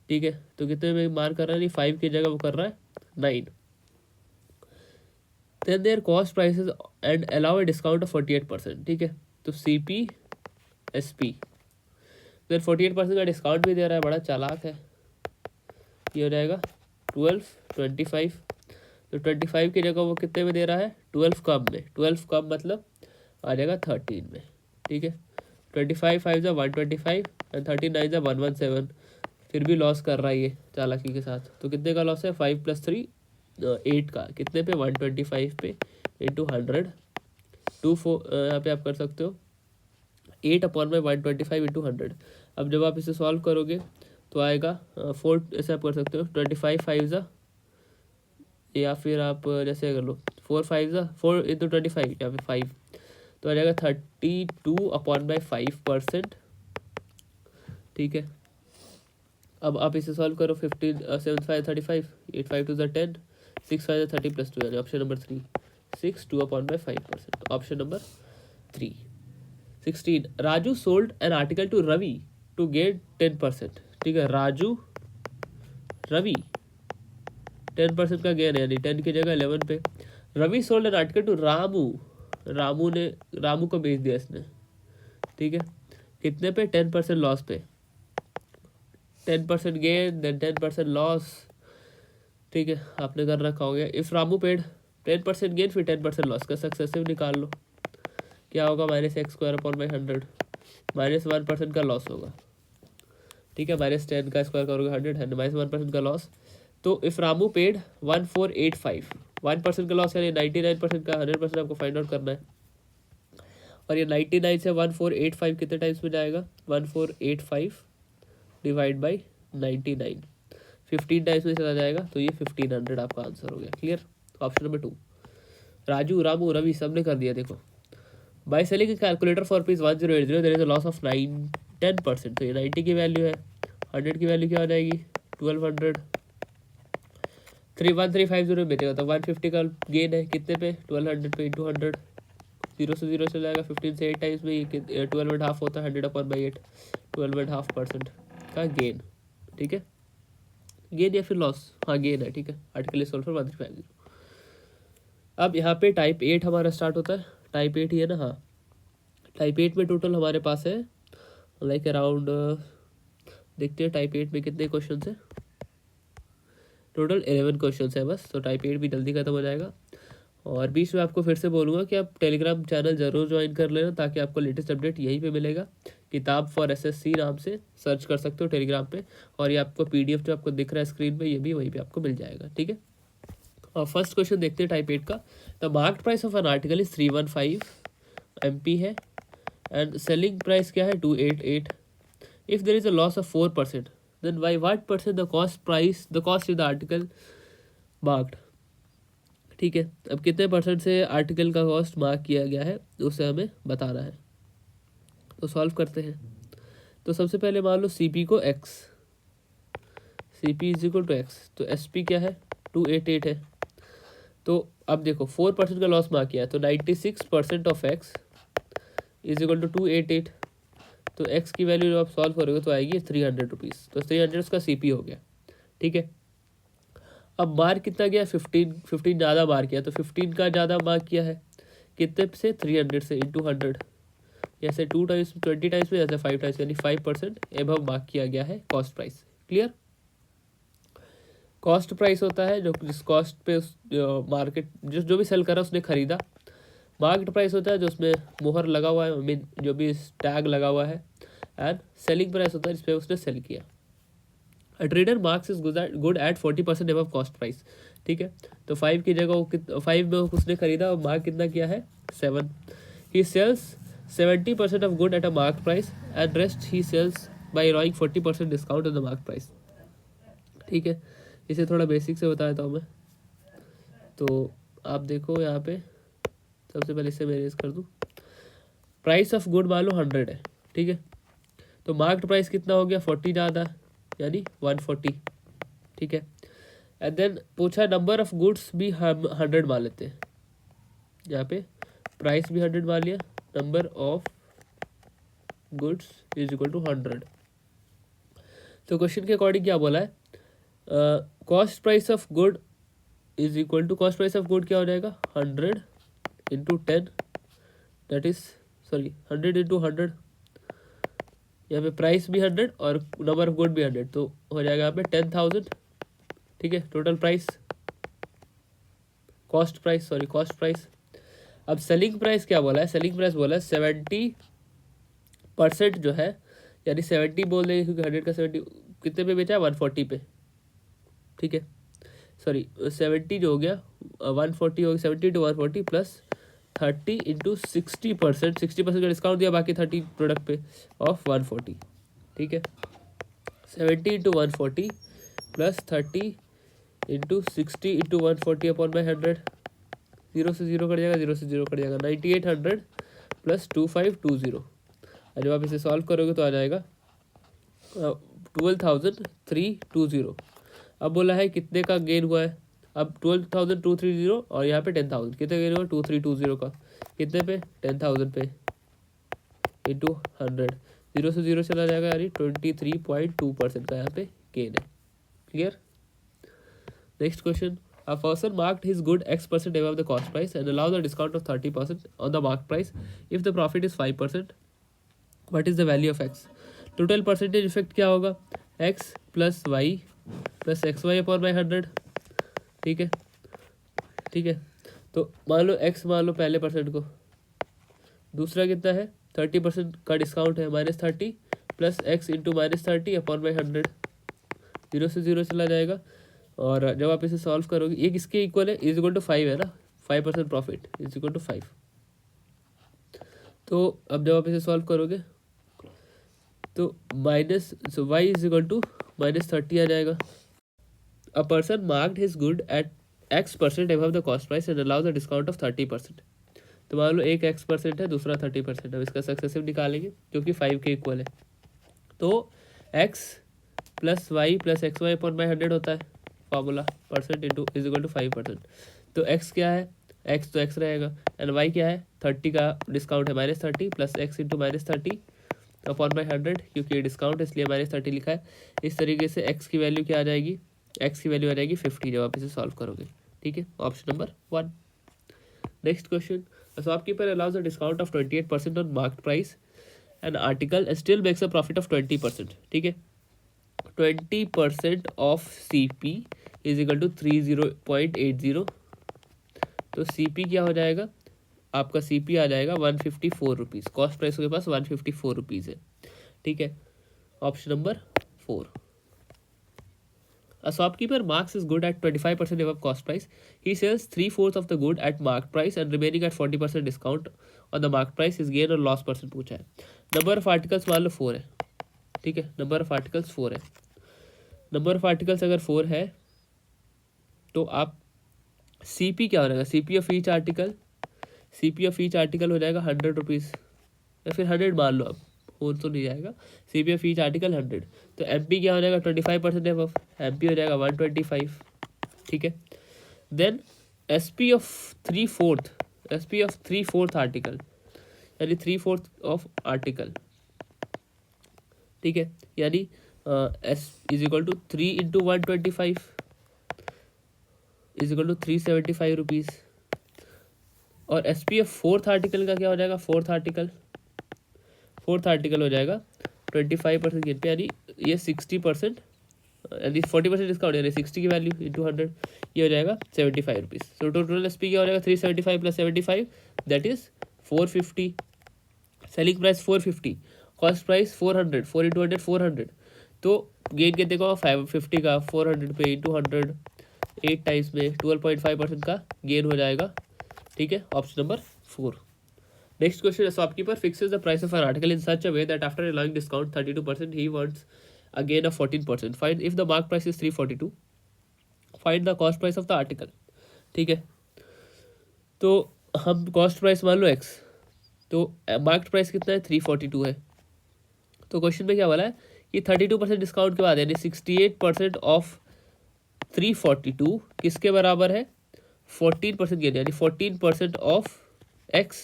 ठीक है, तो कितने में मार्क कर रहा है, नहीं 5 की जगह वो कर रहा है 9. Then their cost prices and allow a discount of 48%, ठीक है. तो CP SP, देन 48% का डिस्काउंट भी दे रहा है, बड़ा चालाक है. ये हो जाएगा 12 25, तो 25 की जगह वो कितने में दे रहा है, 12 कम में, 12 कम मतलब आ जाएगा 13 में, ठीक है. 25 5 जा 125 एंड 13 9 जा 117, फिर भी लॉस कर रहा है ये चालाकी के साथ. तो कितने का लॉस है, 5 + 3 8 का, कितने पे, 125 पे इंटू 100 2 4, यहाँ पे आप कर सकते हो 8 अपॉन बाई 125 इंटू 100. अब जब आप इसे सॉल्व करोगे तो आएगा 4, ऐसे आप कर सकते हो 25 5 जा, या फिर आप जैसे कर लो 4 5 जा 4 इंटू 25, यहाँ पे 5, तो आ जाएगा 32 अपॉन बाई 5%, ठीक है. अब आप इसे सॉल्व करो, 15 7 5 35, 8 5 2 10, 6 5 30 प्लस 2, यानी option number 3, 6 2 upon by 5%, option number 3. 16. Raju sold an article to Ravi to get 10%, ठीक है. राजू रवि 10% का गेन है, यानी 10 की जगह 11 पे। Ravi sold an article to Ramu, Ramu को बेच दिया इसने, ठीक है, कितने पे, 10% लॉस पे। 10% गेन देन 10% लॉस, ठीक है, आपने कर रखा हो गया। इफ रामू पेड 10% गेन फिर 10% लॉस का सक्सेसिव निकाल लो, क्या होगा, -x² -1% का लॉस होगा, ठीक है, -10 का स्क्वायर करोगे 100 है, -1% का लॉस। तो इफ रामू पेड 1485, 1% का लॉस यानी 99% का, 100% आपको फाइंड आउट करना है। और ये 99 से 1485 कितने टाइम्स में जाएगा, 1485 डिवाइड बाई 99, 15 टाइम्स में चला जाएगा, तो ये 1500 आपका आंसर हो गया। Clear. Option number 2, Raju, Ramu, Ravi सब ने कर दिया। देखो, by selling calculator for rupees 1080 there is a loss of 10%, तो ये 90 की वैल्यू है, 100 की वैल्यू क्या हो जाएगी, 1200, 1350 बेचेगा तो 150 का गेन है, कितने पे, 1200 पे इंटू 100, 0 से 0 चल जाएगा, 15 से 8 टाइम्स में 12.5 होता है, 100/8, 12.5% का गेन, ठीक है, गेन या फिर लॉस, हाँ गेन है, ठीक है। Article is sold for 1350। अब यहाँ पे टाइप 8 हमारा स्टार्ट होता है, टाइप 8 ही है ना, हाँ। टाइप 8 में टोटल हमारे पास है लाइक अराउंड, देखते हैं टाइप 8 में कितने क्वेश्चन है, टोटल 11 क्वेश्चन है बस, तो टाइप 8 भी जल्दी खत्म हो जाएगा। और बीच में आपको फिर से बोलूँगा कि आप टेलीग्राम चैनल ज़रूर ज्वाइन कर लेना, ताकि आपको लेटेस्ट अपडेट यहीं पे मिलेगा। किताब फॉर SSC नाम से सर्च कर सकते हो टेलीग्राम पे, और ये आपको PDF जो आपको दिख रहा है स्क्रीन पे, ये भी वहीं पे आपको मिल जाएगा, ठीक है। और फर्स्ट क्वेश्चन देखते हैं टाइप 8 का। The market price of an article is 315 MP है, एंड सेलिंग प्राइस क्या है, 288। If there is a loss of 4%, then by what percent the cost is the article marked, ठीक है। अब कितने परसेंट से आर्टिकल का कॉस्ट मार्क किया गया है उसे हमें बताना है, तो सॉल्व करते हैं। तो सबसे पहले मान लो CP को x, CP is equal to x, तो SP क्या है, 288 है। तो अब देखो 4% का लॉस मार्क किया है, तो 96% of x is equal to 288, तो x की वैल्यू जब आप सॉल्व करोगे तो आएगी 300 रुपीज़, तो 300 उसका CP हो गया, ठीक है। अब मार्क कितना गया, 15 ज़्यादा मार्क किया, तो 15 का ज़्यादा मार्क किया है, कितने से, 300 से, इंटू 100, जैसे 2 टाइम्स 20 टाइम्स में, जैसे 5 टाइम्स, यानी 5% एबव मार्क किया गया है cost price. Clear. Cost price होता है जो जिस कॉस्ट पे उस मार्केट जो भी सेल कर रहा है उसने खरीदा। मार्केट प्राइस होता है जो उसमें मोहर लगा हुआ है, मीन जो भी टैग लगा हुआ है। एंड सेलिंग प्राइस होता है जिस पे उसने सेल किया। A trader marks is good at 40% above cost price, ठीक है। तो 5 की जगह 5 में उसने खरीदा और मार्क कितना किया है, 7। He sells 70% of good at a mark price and rest he sells by allowing 40% discount on the mark price, ठीक है। इसे थोड़ा बेसिक से बता देता हूँ मैं। तो आप देखो यहाँ पे, सबसे पहले इसे मैं रेज कर दूँ। प्राइस ऑफ गुड मान लो 100 है, ठीक है। तो मार्क्ड प्राइस कितना हो गया, 40 ज़्यादा, यानी 140, ठीक है। एंड देन पूछा नंबर ऑफ गुड्स भी हम 100 मान लेते हैं, यहाँ पे प्राइस भी 100 मान लिया, number of goods is equal to 100। तो क्वेश्चन के अकॉर्डिंग क्या बोला है, cost price of good is equal to, cost price of good क्या हो जाएगा, 100 इंटू 10, दैट इज 100 इंटू 100, यहाँ पे प्राइस भी 100 और नंबर ऑफ गुड भी 100, तो हो जाएगा यहाँ पे 10,000, ठीक है। Total price, cost price. अब सेलिंग प्राइस क्या बोला है, सेलिंग प्राइस बोला है 70% जो है, यानी 70 बोल देंगे क्योंकि 100 का 70 कितने पे बेचा है, 140 पे, ठीक है। 70 जो हो गया 140 हो गया, 70 to 140 प्लस 30 इंटू 60%, 60% का डिस्काउंट दिया बाकी 30 प्रोडक्ट पे ऑफ 140, ठीक है। 70 into 140 plus 30 into 60 into 140 upon by 100, 0 से 0 कट जाएगा, 0 से 0 कट जाएगा, 9800 प्लस 2520। और जब आप इसे सॉल्व करोगे तो आ जाएगा 12,320। अब बोला है कितने का गेन हुआ है, अब 12,230 और यहाँ पे 10,000, कितने गेन हुआ, 2320 का, कितने पे, 10,000 पे, इंटू 100, 0 से 0 चला जाएगा, यानी 23.2% का यहाँ पे गेन है। Clear. Next question, a person marked his good X% above the cost price and allows a discount of 30% on the marked price if the profit is 5%. What is the value of X? Total percentage effect क्या होगा? X plus Y plus X Y upon by 100. ठीक है, ठीक है. तो मान लो X मान लो पहले परसेंट को, दूसरा कितना है 30% का डिस्काउंट है -30 plus x into -30 upon by 100. 0 से 0 चला जाएगा. और जब आप इसे सॉल्व करोगे ये किसके इक्वल है? इज इक्वल टू 5 है ना. 5% प्रॉफिट इज इक्वल टू 5. तो अब जब आप इसे सॉल्व करोगे तो y इज इक्वल टू -30 आ जाएगा. A person marked his good at X% above the cost price and allows a discount of 30%. तो मान लो एक X% है, दूसरा 30%. अब इसका सक्सेसिव निकालेंगे क्योंकि 5 के इक्वल है. तो X plus Y plus X Y upon by 100 होता है formula. Percent into is equal to 5%. तो X क्या है? X तो X रहेगा. एंड Y क्या है? 30 का डिस्काउंट है -30 plus x into -30 upon by 100. क्योंकि ये डिस्काउंट है इसलिए -30 लिखा है. इस तरीके से X की वैल्यू क्या आ जाएगी? X की वैल्यू आ जाएगी 50 जब आप इसे सॉल्व करोगे. ठीक है, option number 1. Next question, a shopkeeper allows a discount of 28% on marked price an article and still makes a profit of 20%. ठीक है, 20% of CP is equal to 30.80. तो CP क्या हो जाएगा? आपका CP आ जाएगा 154 रुपीज़. कॉस्ट प्राइस के पास 154 rupees है. ठीक है, option number 4. A shopkeeper marks his good at 25% above cost price. He sells 3/4 of the good at marked price and remaining at 40% discount on the marked price. His gain और loss percent पूछा है. Number of articles मान लो 4 है. ठीक है, number of articles 4 है. Number of articles अगर 4 है तो आप CP क्या हो जाएगा? CP of each article, CP of each article हो जाएगा 100 रुपीज़ या फिर 100 मान लो. अब हो तो नहीं जाएगा. CP of each article 100. तो MP क्या हो जाएगा? 25% एबव. MP हो जाएगा 125. ठीक है. Then SP of 3/4, SP of 3/4 article यानी 3/4 ऑफ आर्टिकल. ठीक है, यानी S is equal to 3 into 125 is equal to 375 rupees. और SP ऑफ 4th आर्टिकल का क्या हो जाएगा? 4th आर्टिकल हो जाएगा 25% गेन पे, यानी ये 60% यानी 40% डिस्काउंट यानी 60 की वैल्यू इंटू 100 ये हो जाएगा 75 रुपीज़. तो टोटल SP क्या हो जाएगा? 375 plus 75 that is 450. Selling price 450, cost price 400, 4 into 100 400. तो गेन कितने का? 550 का 400 पे इंटू 100 8 टाइम्स में 12.5% का गेन हो जाएगा. ठीक है, option number 4. Next question, a shopkeeper fixes the price of an article in such a way that after allowing discount 32% he wants a gain of 14%. Find if the mark price is 342. Find the cost price of the article. ठीक है, तो हम cost price मान लो X, तो marked price कितना है? 342 है. तो क्वेश्चन में क्या बोला है कि 32% डिस्काउंट के बाद यानी 68% ऑफ 342 किसके बराबर है? 14% गेन यानी 14% ऑफ X.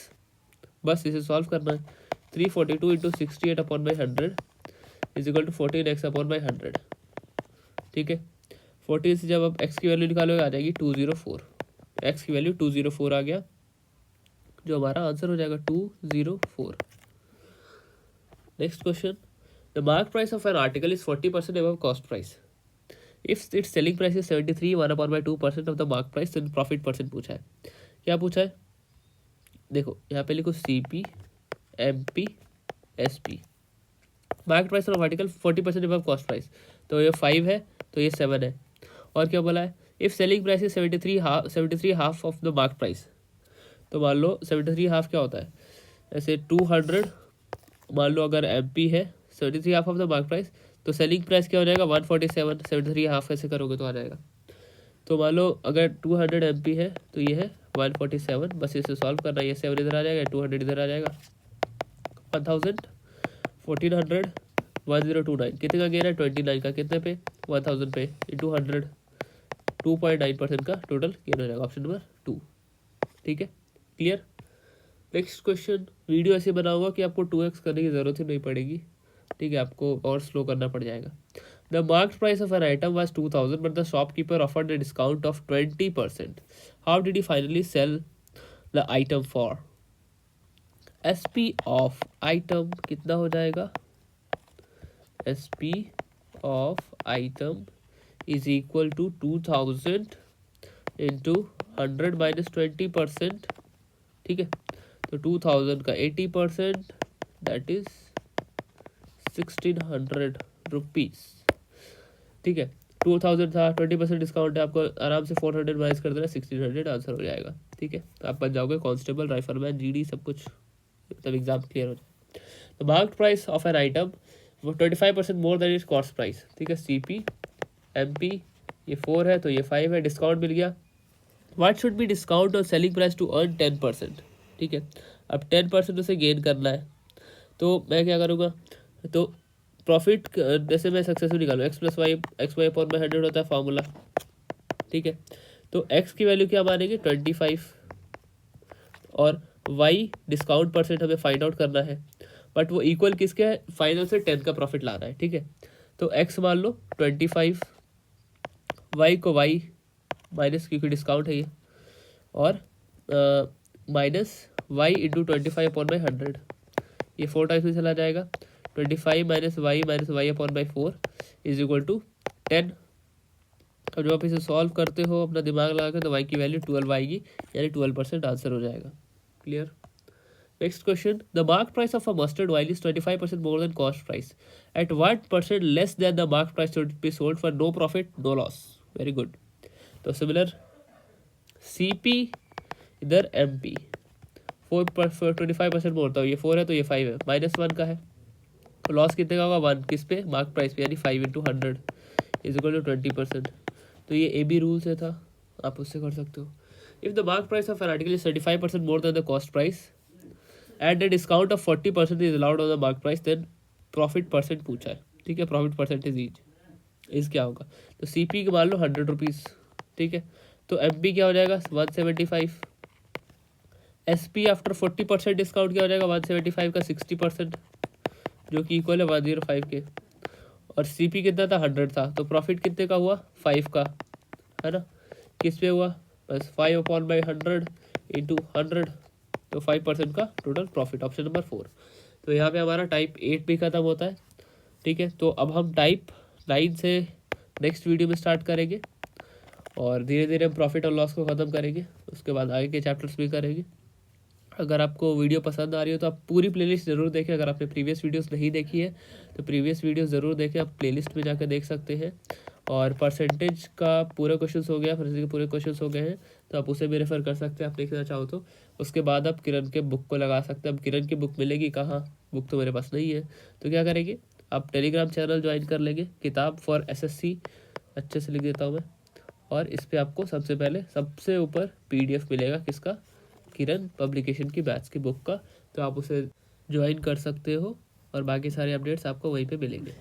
बस इसे सॉल्व करना है. 342 into 68 upon by 100 is equal to 14x upon by 100. ठीक है, 14 से जब आप x की वैल्यू निकालोगे आ जाएगी 204. x की वैल्यू 204 आ गया, जो हमारा आंसर हो जाएगा 204. Next question, the mark price of an article is 40% above cost price. If it's selling price is 73, 1/2% of the mark price, then profit percent पूछा है. क्या पूछा है? देखो यहाँ पे लिखो CP MP SP. Market price of article 40% above cost price, तो ये 5 है तो ये 7 है. और क्या बोला है? If selling price is 73 half of the market price. तो मान लो 73 हाफ क्या होता है? ऐसे 200 मान लो अगर MP है 73 half of the market price, तो सेलिंग प्राइस क्या हो जाएगा? 147. 73 हाफ ऐसे करोगे तो आ जाएगा. तो मान लो अगर 200 MP है तो ये है 147. बस इसे सॉल्व करना है. ये 7 इधर आ जाएगा, 200 इधर आ जाएगा. 1000 1400 1029 कितने का गेन है? 29 का. कितने पे? 1000 पे इंटू 100 2.9% का टोटल गेन हो जाएगा. Option number 2. ठीक है, क्लियर. नेक्स्ट क्वेश्चन, वीडियो ऐसे बनाऊंगा कि आपको 2x करने की ज़रूरत ही नहीं पड़ेगी. ठीक है, आपको और स्लो करना पड़ जाएगा. The marked price of an item was 2000 but the shopkeeper offered a discount of 20%. How did he finally sell the item for? SP of item कितना हो जाएगा? SP of item is equal to 2000 into 100 minus 20%. ठीक है, तो 2000 का 80% that is 1600 rupees. ठीक है, 2000 था, 20% डिस्काउंट है, आपको आराम से 400 माइनस कर देना, 1600 आंसर हो जाएगा. ठीक है, तो आप बन जाओगे कांस्टेबल, राइफलमैन, GD सब कुछ, तब एग्जाम क्लियर हो जाए. The marked price of an item वो 25% more then it's cost price. ठीक है, CP MP ये 4 है तो ये 5 है, डिस्काउंट मिल गया. व्हाट शुड बी डिस्काउंट और सेलिंग प्राइस टू अर्न 10%. ठीक है, अब 10% उसे गेन करना है, तो मैं क्या करूँगा, तो प्रॉफिट जैसे मैं सक्सेसफुल निकालूँ, x + y XY अपॉन में 100 होता है फार्मूला. ठीक है, तो x की वैल्यू क्या मानेंगे 25 और y डिस्काउंट परसेंट हमें फाइंड आउट करना है, बट वो इक्वल किसके है, फाइनल से 10 का प्रॉफिट लाना है. ठीक है, तो x मान लो 25, y को y माइनस क्योंकि डिस्काउंट है ये, और minus y into 25 upon by 100, ये 4 टाइम्स में चला जाएगा. 25 minus y upon by 4 is equal to 10. अब जब आप इसे सॉल्व करते हो अपना दिमाग लगा के, तो y की वैल्यू 12 आएगी, यानी 12% आंसर हो जाएगा. Clear. Next question, the mark price of a mustard oil is 25% more than cost price. At what percent less than the mark price should be sold for no profit no loss. Very good. तो similar CP इधर MP 25% मोड़, तो ये 4 है तो ये 5 है, -1 का है, तो लॉस कितने का होगा 1 किस पे, मार्क प्राइस पे, यानी 5 इंटू 100 इज इक्वल टू 20%. तो ये AB रूल से था, आप उससे कर सकते हो. If the mark price of an article is 35% more than the cost price and the discount of 40% is allowed on the mark price, then profit percent पूछा है. ठीक है, प्रॉफिट परसेंटेज इज क्या होगा, तो CP के मान लो 100 रुपीज़. ठीक है, तो MP क्या हो जाएगा 175. SP आफ्टर 40% डिस्काउंट क्या हो जाएगा 175 का 60%, जो कि इक्वल है 105 के. और CP कितना था 100 था, तो प्रॉफिट कितने का हुआ 5 का, है ना, किस पे हुआ, बस 5 अपॉन बाई 100 इंटू 100, तो 5% का टोटल प्रॉफिट. Option number 4. तो यहाँ पे हमारा टाइप 8 भी खत्म होता है. ठीक है, तो अब हम टाइप 9 से नेक्स्ट वीडियो में स्टार्ट करेंगे, और धीरे धीरे हम प्रॉफिट और लॉस को ख़त्म करेंगे, उसके बाद आगे के चैप्टर्स भी करेंगे. अगर आपको वीडियो पसंद आ रही हो तो आप पूरी प्लेलिस्ट ज़रूर देखें. अगर आपने प्रीवियस वीडियोस नहीं देखी है तो प्रीवियस वीडियो ज़रूर देखें, आप प्लेलिस्ट में जाकर देख सकते हैं. और परसेंटेज का पूरा क्वेश्चंस हो गया, परसेंटेज के पूरे क्वेश्चंस हो गए हैं, तो आप उसे भी रेफर कर सकते हैं आप देखना चाहो तो. उसके बाद आप किरण के बुक को लगा सकते हैं. अब किरण की बुक मिलेगी कहाँ, बुक तो मेरे पास नहीं है, तो क्या करेंगे, आप टेलीग्राम चैनल ज्वाइन कर लेंगे, किताब फॉर SSC, अच्छे से लिख देता हूँ मैं, और इस पर आपको सबसे पहले सबसे ऊपर PDF मिलेगा किसका, किरण पब्लिकेशन की बैच की बुक का, तो आप उसे ज्वाइन कर सकते हो और बाकी सारे अपडेट्स आपको वहीं पे मिलेंगे.